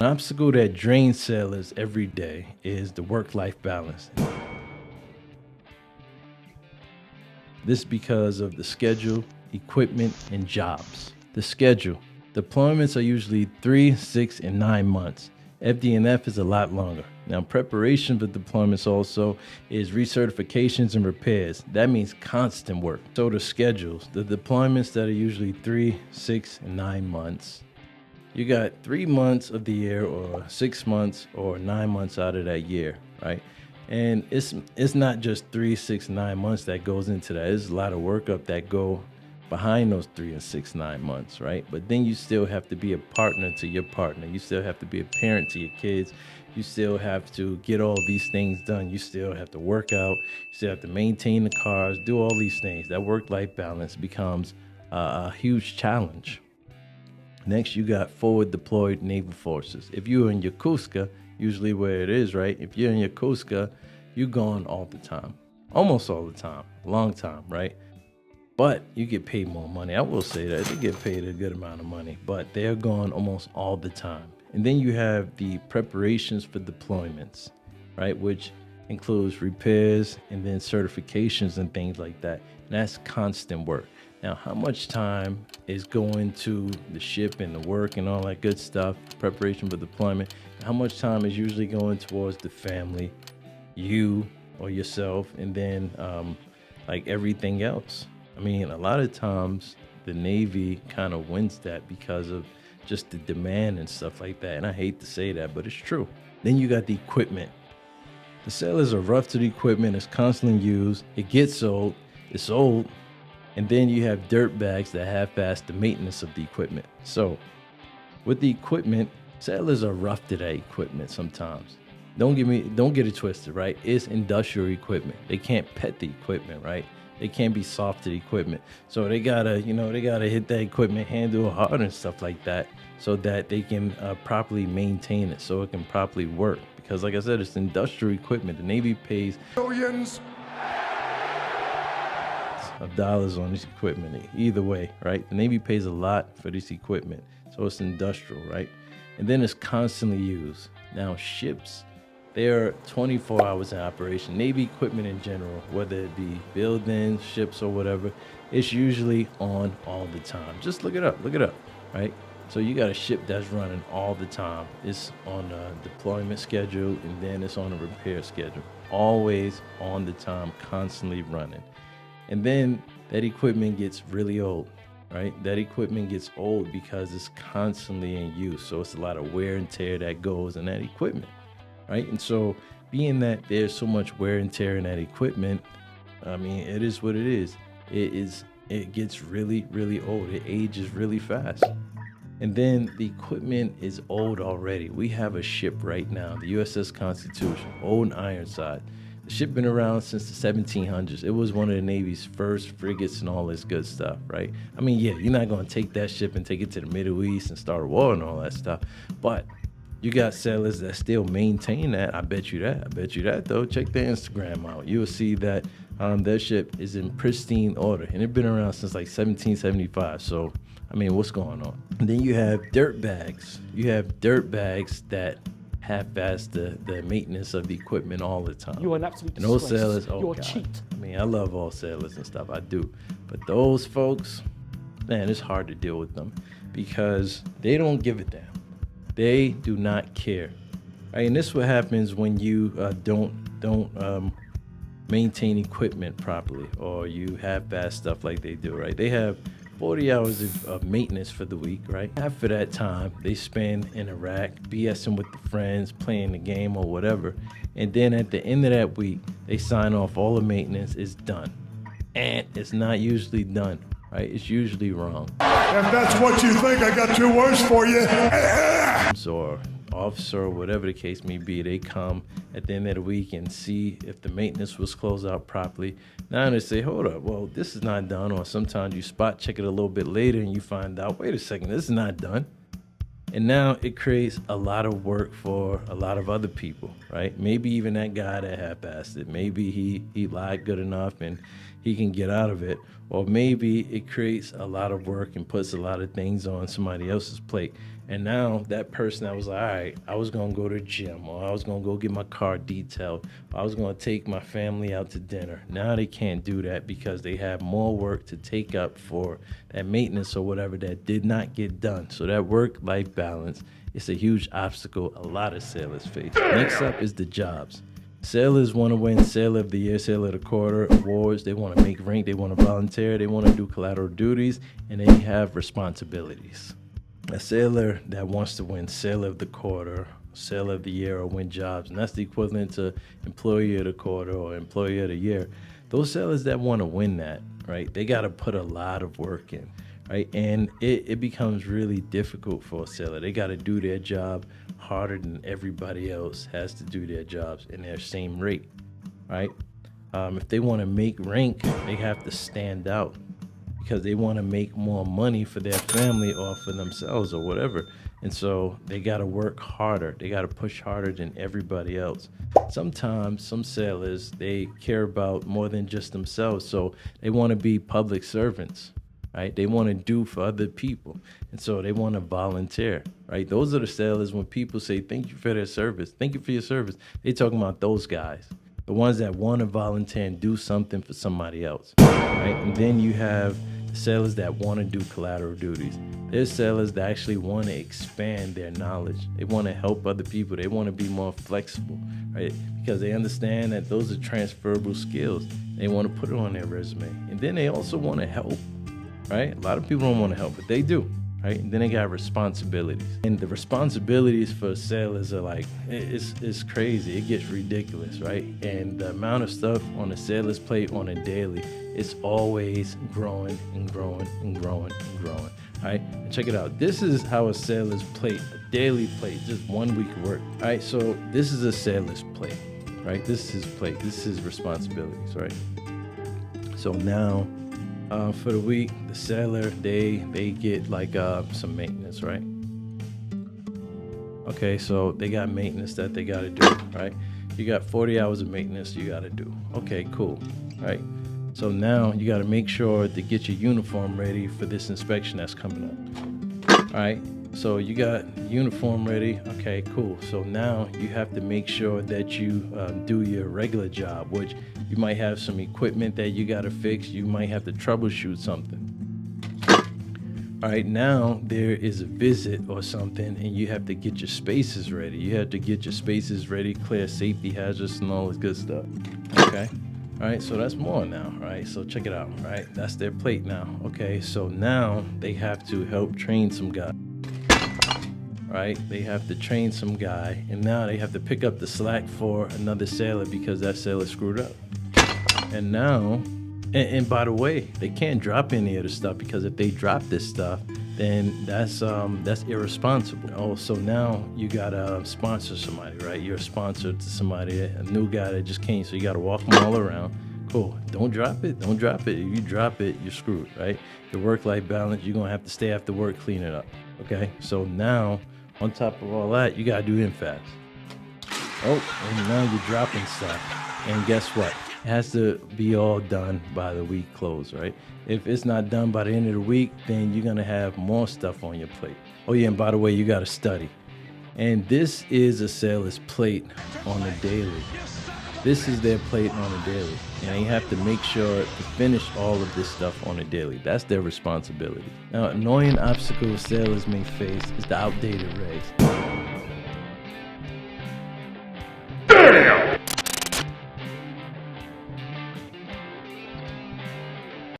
An obstacle that drains sailors every day is the work-life balance. This because of the schedule, equipment, and jobs. The schedule. Deployments are usually 3, 6, and 9 months. FD&F is a lot longer. Now, preparation for deployments also is recertifications and repairs. That means constant work. So the schedules, the deployments that are usually 3, 6, and 9 months. You got 3 months of the year, or 6 months, or 9 months out of that year, right? And it's not just 3, 6, 9 months that goes into that. There's a lot of workup that go behind those 3 and 6, 9 months, right? But then you still have to be a partner to your partner. You still have to be a parent to your kids. You still have to get all these things done. You still have to work out. You still have to maintain the cars, do all these things. That work-life balance becomes a huge challenge. Next, you got forward deployed naval forces. If you're in Yokosuka, usually where it is, right? If you're in Yokosuka, you're gone all the time, almost all the time, long time, right? But you get paid more money. I will say that they get paid a good amount of money, but they're gone almost all the time. And then you have the preparations for deployments, right? Which includes repairs and then certifications and things like that. And that's constant work. Now, how much time is going to the ship and the work and all that good stuff, preparation for deployment? How much time is usually going towards the family, you or yourself, and then like everything else? I mean, a lot of times the Navy kind of wins that because of just the demand and stuff like that. And I hate to say that, but it's true. Then you got the equipment. The sailors are rough to the equipment. It's constantly used. It gets old. It's old. And then you have dirt bags that half-ass the maintenance of the equipment. So with the equipment, sailors are rough to that equipment sometimes. Don't get it twisted, right? It's industrial equipment. They can't pet the equipment, right? They can't be soft to the equipment. So they gotta hit that equipment, handle hard and stuff like that, so that they can properly maintain it, so it can properly work. Because like I said, it's industrial equipment. The Navy pays billions of dollars on this equipment. Either way, right? The Navy pays a lot for this equipment. So it's industrial, right? And then it's constantly used. Now, ships, they're 24 hours in operation. Navy equipment in general, whether it be buildings, ships, or whatever, it's usually on all the time. Just look it up, right? So you got a ship that's running all the time. It's on a deployment schedule, and then it's on a repair schedule. Always on the time, constantly running. And then that equipment gets really old, right? That equipment gets old because it's constantly in use. So it's a lot of wear and tear that goes in that equipment, right? And so being that there's so much wear and tear in that equipment, I mean, it is what it is. It gets really, really old. It ages really fast. And then the equipment is old already. We have a ship right now, the USS Constitution, old Ironside. The ship been around since the 1700s. It was one of the Navy's first frigates and all this good stuff, right? I mean, yeah, you're not going to take that ship and take it to the Middle East and start a war and all that stuff. But you got sailors that still maintain that. I bet you that, though. Check their Instagram out. You'll see that their ship is in pristine order. And it's been around since like 1775. So, I mean, what's going on? And then you have dirt bags. You have dirt bags that half-ass the maintenance of the equipment all the time. You're an absolute and those disgrace. sailors, You're a cheat. I mean, I love all sailors and stuff, I do. But those folks, man, it's hard to deal with them because they don't give a damn. They do not care. Right? And this is what happens when you don't maintain equipment properly, or you half-ass stuff like they do, right? They have 40 hours of maintenance for the week, right? Half of that time they spend in Iraq BSing with the friends, playing the game or whatever. And then at the end of that week, they sign off all the maintenance is done. And it's not usually done, right? It's usually wrong. If that's what you think, I got 2 words for you. Or officer or whatever the case may be, they come at the end of the week and see if the maintenance was closed out properly. Now they say, hold up, well, this is not done. Or sometimes you spot check it a little bit later and you find out, wait a second, this is not done. And now it creates a lot of work for a lot of other people, right? Maybe even that guy that half-assed it. Maybe he lied good enough and he can get out of it. Or maybe it creates a lot of work and puts a lot of things on somebody else's plate. And now that person that was like, all right, I was gonna go to the gym, or I was gonna go get my car detailed, or I was gonna take my family out to dinner. Now they can't do that because they have more work to take up for that maintenance or whatever that did not get done. So that work-life balance is a huge obstacle a lot of sailors face. Next up is the jobs. Sailors want to win Sailor of the Year, Sailor of the Quarter awards. They want to make rank, they want to volunteer, they want to do collateral duties, and they have responsibilities. A sailor that wants to win Sailor of the Quarter, Sailor of the Year, or win jobs, and that's the equivalent to Employee of the Quarter or Employee of the Year. Those sailors that want to win that, right, they got to put a lot of work in, right? And it becomes really difficult for a sailor. They got to do their job harder than everybody else has to do their jobs in their same rate, right? If they want to make rank, they have to stand out, because they want to make more money for their family or for themselves or whatever. And so they got to work harder. They got to push harder than everybody else. Sometimes some sailors, they care about more than just themselves. So they want to be public servants, right? They want to do for other people. And so they want to volunteer, right? Those are the sailors, when people say, thank you for their service, thank you for your service, they talking about those guys. The ones that want to volunteer and do something for somebody else, right? And then you have sailors that want to do collateral duties. There's sailors that actually want to expand their knowledge. They want to help other people. They want to be more flexible, right? Because they understand that those are transferable skills. They want to put it on their resume. And then they also want to help, right? A lot of people don't want to help, but they do, right? And then they got responsibilities. And the responsibilities for sailors are like, it's crazy. It gets ridiculous, right? And the amount of stuff on a sailor's plate on a daily, it's always growing and growing and growing and growing, right? And check it out. This is how a sailor's plate, a daily plate, just 1 week of work, right? So this is a sailor's plate, right? This is his plate. This is his responsibilities, right? So now, for the week, the sailor, they get like some maintenance, right? Okay, so they got maintenance that they got to do, right? You got 40 hours of maintenance you got to do. Okay, cool, right? So now you got to make sure to get your uniform ready for this inspection that's coming up. All right, so you got uniform ready. Okay, cool. So now you have to make sure that you do your regular job, which you might have some equipment that you got to fix. You might have to troubleshoot something. All right, now there is a visit or something, and you have to get your spaces ready. You have to get your spaces ready, clear safety hazards and all this good stuff. Okay. All right, so that's more now, right? So check it out, right? That's their plate now. Okay, so now they have to help train some guy, right? They have to train some guy, and now they have to pick up the slack for another sailor because that sailor screwed up. And now, and by the way, they can't drop any of the stuff, because if they drop this stuff, then that's irresponsible. Oh, so now you gotta sponsor somebody, right? You're a sponsor to somebody, a new guy that just came, so you gotta walk them all around. Cool. Don't drop it. Don't drop it. If you drop it, you're screwed, right? Your work-life balance, you're gonna have to stay after work, clean it up. Okay. So now, on top of all that, you gotta do infast. Oh, and now you're dropping stuff. And guess what? It has to be all done by the week close, right? If it's not done by the end of the week, then you're gonna have more stuff on your plate. Oh yeah, and by the way, you gotta study. And this is a sailor's plate on a daily. This is their plate on a daily. And they have to make sure to finish all of this stuff on a daily. That's their responsibility. Now, annoying obstacles sailors may face is the outdated regs. Damn!